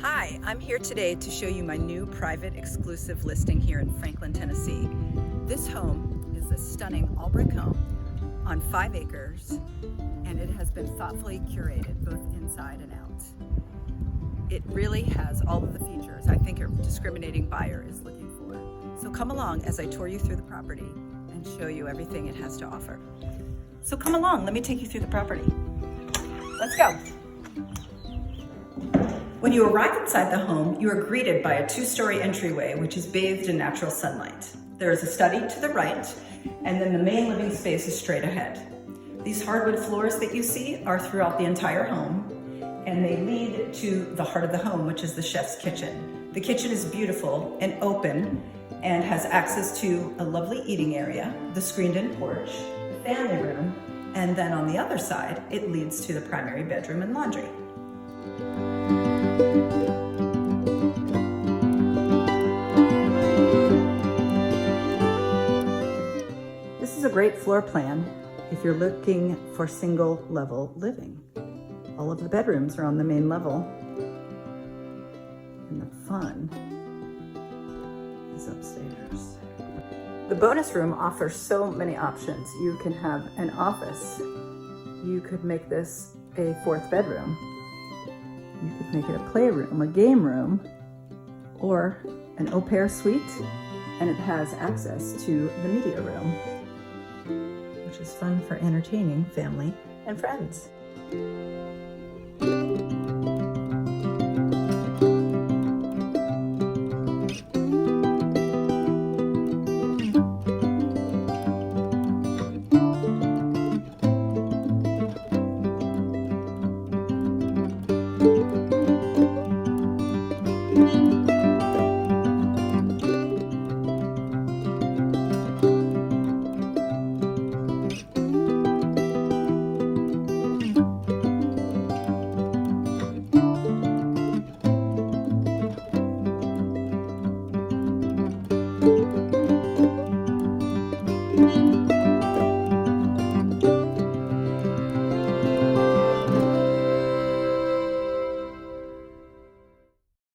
Hi, I'm here today to show you my new private exclusive listing here in Franklin, Tennessee. This home is a stunning all-brick home on 5 acres, and it has been thoughtfully curated both inside and out. It really has all of the features I think a discriminating buyer is looking for. So come along as I tour you through the property and show you everything it has to offer. So come along, let me take you through the property. Let's go. When you arrive inside the home, you are greeted by a 2-story entryway, which is bathed in natural sunlight. There is a study to the right, and then the main living space is straight ahead. These hardwood floors that you see are throughout the entire home, and they lead to the heart of the home, which is the chef's kitchen. The kitchen is beautiful and open and has access to a lovely eating area, the screened-in porch, the family room, and then on the other side, it leads to the primary bedroom and laundry. This is a great floor plan if you're looking for single level living. All of the bedrooms are on the main level, and the fun is upstairs. The bonus room offers so many options. You can have an office. You could make this a 4th bedroom. You could make it a playroom, a game room, or an au pair suite, and it has access to the media room, which is fun for entertaining family and friends.